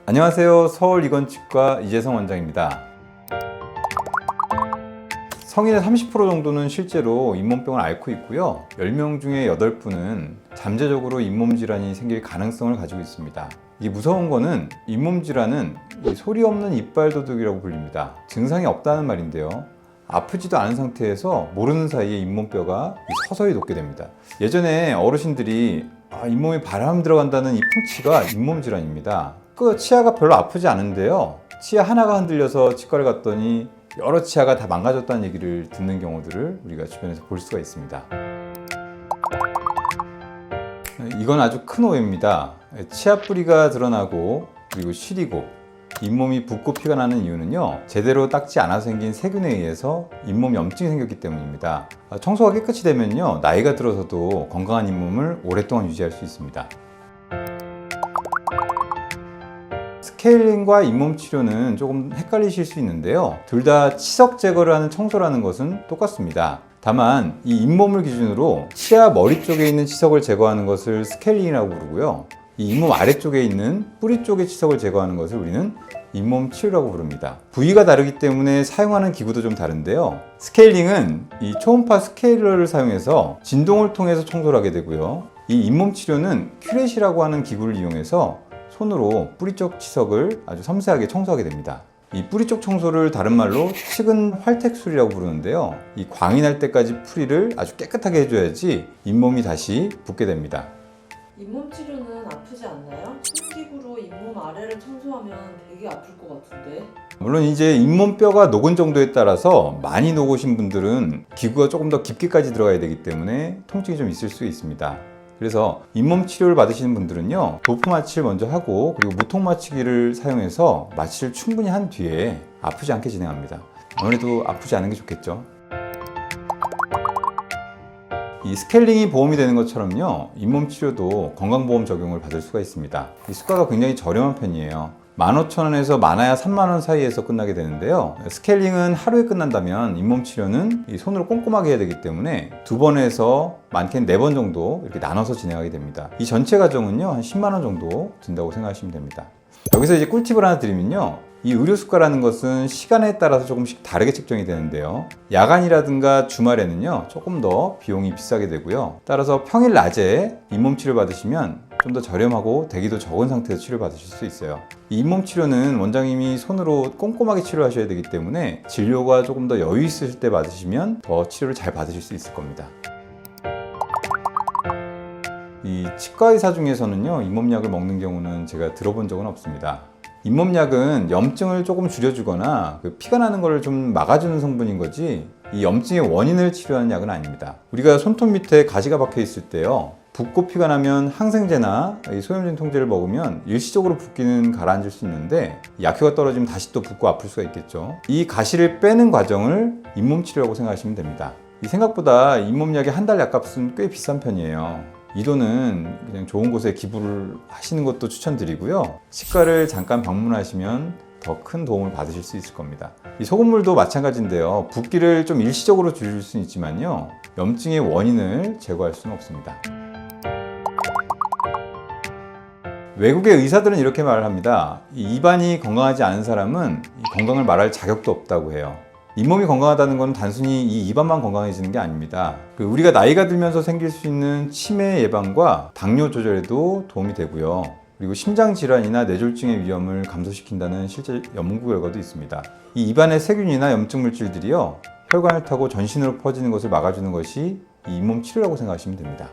안녕하세요. 서울이건치과 이재성 원장입니다. 성인의 30% 정도는 실제로 잇몸병을 앓고 있고요. 10명 중에 8분은 잠재적으로 잇몸 질환이 생길 가능성을 가지고 있습니다. 이게 무서운 거는 잇몸 질환은 소리 없는 이빨 도둑이라고 불립니다. 증상이 없다는 말인데요. 아프지도 않은 상태에서 모르는 사이에 잇몸뼈가 서서히 녹게 됩니다. 예전에 어르신들이 잇몸에 바람 들어간다는 이 풍치가 잇몸 질환입니다. 그 치아가 별로 아프지 않은데요. 치아 하나가 흔들려서 치과를 갔더니 여러 치아가 다 망가졌다는 얘기를 듣는 경우들을 우리가 주변에서 볼 수가 있습니다. 이건 아주 큰 오해입니다. 치아 뿌리가 드러나고 그리고 시리고 잇몸이 붓고 피가 나는 이유는요, 제대로 닦지 않아서 생긴 세균에 의해서 잇몸 염증이 생겼기 때문입니다. 청소가 깨끗이 되면요, 나이가 들어서도 건강한 잇몸을 오랫동안 유지할 수 있습니다. 스케일링과 잇몸 치료는 조금 헷갈리실 수 있는데요, 둘 다 치석 제거를 하는 청소라는 것은 똑같습니다. 다만 이 잇몸을 기준으로 치아 머리 쪽에 있는 치석을 제거하는 것을 스케일링이라고 부르고요, 이 잇몸 아래쪽에 있는 뿌리 쪽의 치석을 제거하는 것을 우리는 잇몸 치료라고 부릅니다. 부위가 다르기 때문에 사용하는 기구도 좀 다른데요, 스케일링은 이 초음파 스케일러를 사용해서 진동을 통해서 청소를 하게 되고요, 이 잇몸 치료는 큐렛이라고 하는 기구를 이용해서 손으로 뿌리 쪽 치석을 아주 섬세하게 청소하게 됩니다. 이 뿌리 쪽 청소를 다른 말로 측은 활택술이라고 부르는데요, 이 광이 날 때까지 뿌리를 아주 깨끗하게 해줘야지 잇몸이 다시 붓게 됩니다. 잇몸 치료는 아프지 않나요? 손기구로 잇몸 아래를 청소하면 되게 아플 것 같은데. 물론 이제 잇몸뼈가 녹은 정도에 따라서 많이 녹으신 분들은 기구가 조금 더 깊게까지 들어가야 되기 때문에 통증이 좀 있을 수 있습니다. 그래서 잇몸 치료를 받으시는 분들은요, 도프 마취를 먼저 하고 그리고 무통 마취기를 사용해서 마취를 충분히 한 뒤에 아프지 않게 진행합니다. 아무래도 아프지 않은 게 좋겠죠. 이 스케일링이 보험이 되는 것처럼요, 잇몸 치료도 건강보험 적용을 받을 수가 있습니다. 이 수가가 굉장히 저렴한 편이에요. 15,000원에서 많아야 30,000원 사이에서 끝나게 되는데요, 스케일링은 하루에 끝난다면 잇몸 치료는 이 손으로 꼼꼼하게 해야 되기 때문에 2번에서 많게는 4번 정도 이렇게 나눠서 진행하게 됩니다. 이 전체 과정은요, 한 10만원 정도 든다고 생각하시면 됩니다. 여기서 이제 꿀팁을 하나 드리면요, 이 의료수가라는 것은 시간에 따라서 조금씩 다르게 책정이 되는데요, 야간이라든가 주말에는요 조금 더 비용이 비싸게 되고요, 따라서 평일 낮에 잇몸 치료 받으시면 좀 더 저렴하고 대기도 적은 상태에서 치료 받으실 수 있어요. 이 잇몸 치료는 원장님이 손으로 꼼꼼하게 치료하셔야 되기 때문에 진료가 조금 더 여유 있으실 때 받으시면 더 치료를 잘 받으실 수 있을 겁니다. 이 치과의사 중에서는요, 잇몸약을 먹는 경우는 제가 들어본 적은 없습니다. 잇몸약은 염증을 조금 줄여주거나 피가 나는 것을 좀 막아주는 성분인 거지 이 염증의 원인을 치료하는 약은 아닙니다. 우리가 손톱 밑에 가시가 박혀 있을 때요, 붓고 피가 나면 항생제나 소염진 통제를 먹으면 일시적으로 붓기는 가라앉을 수 있는데 약효가 떨어지면 다시 또 붓고 아플 수가 있겠죠. 이 가시를 빼는 과정을 잇몸 치료라고 생각하시면 됩니다. 이 생각보다 잇몸약의 한 달 약값은 꽤 비싼 편이에요. 이 돈은 그냥 좋은 곳에 기부를 하시는 것도 추천드리고요, 치과를 잠깐 방문하시면 더 큰 도움을 받으실 수 있을 겁니다. 이 소금물도 마찬가지인데요, 붓기를 좀 일시적으로 줄일 수는 있지만요, 염증의 원인을 제거할 수는 없습니다. 외국의 의사들은 이렇게 말을 합니다. 이 입안이 건강하지 않은 사람은 이 건강을 말할 자격도 없다고 해요. 잇몸이 건강하다는 건 단순히 이 입안만 건강해지는 게 아닙니다. 우리가 나이가 들면서 생길 수 있는 치매 예방과 당뇨 조절에도 도움이 되고요, 그리고 심장 질환이나 뇌졸중의 위험을 감소시킨다는 실제 연구 결과도 있습니다. 이 입안의 세균이나 염증 물질들이요, 혈관을 타고 전신으로 퍼지는 것을 막아주는 것이 이 잇몸 치료라고 생각하시면 됩니다.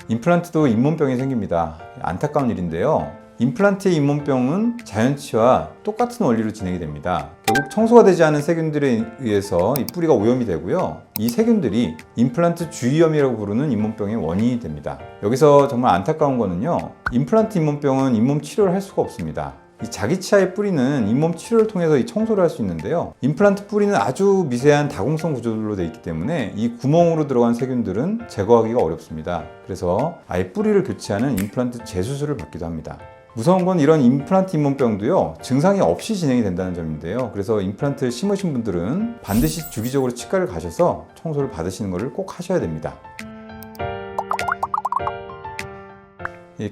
임플란트도 잇몸병이 생깁니다. 안타까운 일인데요, 임플란트의 잇몸병은 자연치와 똑같은 원리로 진행이 됩니다. 결국 청소가 되지 않은 세균들에 의해서 이 뿌리가 오염이 되고요, 이 세균들이 임플란트 주위염이라고 부르는 잇몸병의 원인이 됩니다. 여기서 정말 안타까운 거는요, 임플란트 잇몸병은 잇몸 치료를 할 수가 없습니다. 이 자기 치아의 뿌리는 잇몸 치료를 통해서 이 청소를 할 수 있는데요, 임플란트 뿌리는 아주 미세한 다공성 구조로 되어 있기 때문에 이 구멍으로 들어간 세균들은 제거하기가 어렵습니다. 그래서 아예 뿌리를 교체하는 임플란트 재수술을 받기도 합니다. 무서운 건 이런 임플란트 잇몸병도요, 증상이 없이 진행이 된다는 점인데요. 그래서 임플란트를 심으신 분들은 반드시 주기적으로 치과를 가셔서 청소를 받으시는 것을 꼭 하셔야 됩니다.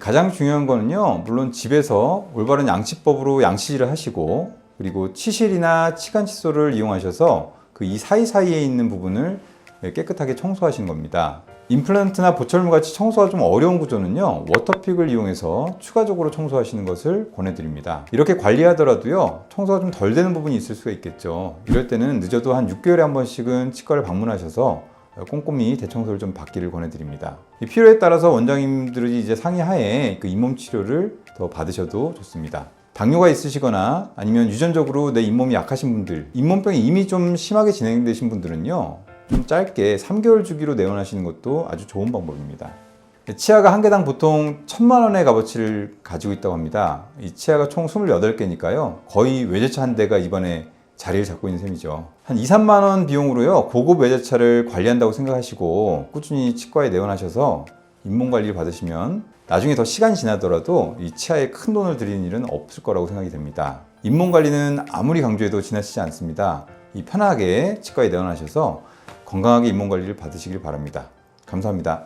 가장 중요한 거는요, 물론 집에서 올바른 양치법으로 양치질을 하시고, 그리고 치실이나 치간 칫솔을 이용하셔서 그 이 사이사이에 있는 부분을 깨끗하게 청소하시는 겁니다. 임플란트나 보철물 같이 청소가 좀 어려운 구조는요, 워터픽을 이용해서 추가적으로 청소하시는 것을 권해드립니다. 이렇게 관리하더라도요, 청소가 좀 덜 되는 부분이 있을 수가 있겠죠. 이럴 때는 늦어도 한 6개월에 한 번씩은 치과를 방문하셔서 꼼꼼히 대청소를 좀 받기를 권해드립니다. 필요에 따라서 원장님들이 이제 상의하에 그 잇몸 치료를 더 받으셔도 좋습니다. 당뇨가 있으시거나 아니면 유전적으로 내 잇몸이 약하신 분들, 잇몸병이 이미 좀 심하게 진행되신 분들은요, 좀 짧게 3개월 주기로 내원하시는 것도 아주 좋은 방법입니다. 치아가 한 개당 보통 1,000만 원의 값어치를 가지고 있다고 합니다. 이 치아가 총 28개니까요. 거의 외제차 한 대가 이번에 자리를 잡고 있는 셈이죠. 한 2, 3만 원 비용으로요, 고급 외제차를 관리한다고 생각하시고 꾸준히 치과에 내원하셔서 잇몸 관리를 받으시면 나중에 더 시간이 지나더라도 이 치아에 큰 돈을 들이는 일은 없을 거라고 생각이 됩니다. 잇몸 관리는 아무리 강조해도 지나치지 않습니다. 편하게 치과에 내원하셔서 건강하게 잇몸 관리를 받으시길 바랍니다. 감사합니다.